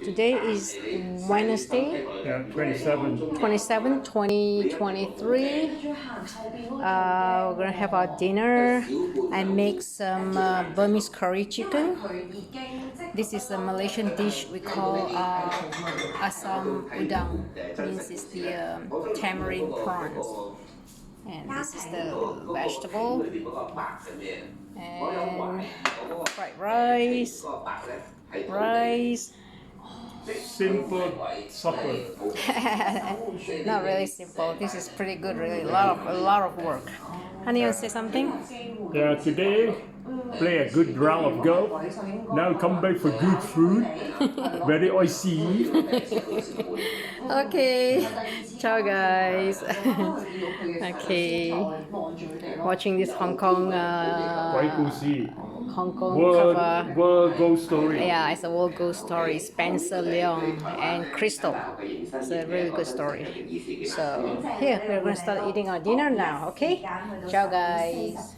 Today is Wednesday, Yeah, 27. 2023. We're gonna have our dinner. I make some Burmese curry chicken. This is a Malaysian dish we call Asam Udang. Means it's the tamarind prawns. And this is the vegetable. And fried rice. Simple supper. Not really simple. This is pretty good, really. A lot of work. Honey, you want to say something? Yeah, today play a good round of golf. Now come back for good food. Very oily. Okay. Ciao, guys. Okay. Watching this Hong Kong cover. World Ghost Story. Yeah, it's a world ghost story. Spencer Leong and Crystal. It's a really good story. So here we're gonna start eating our dinner now. Okay. Ciao, guys.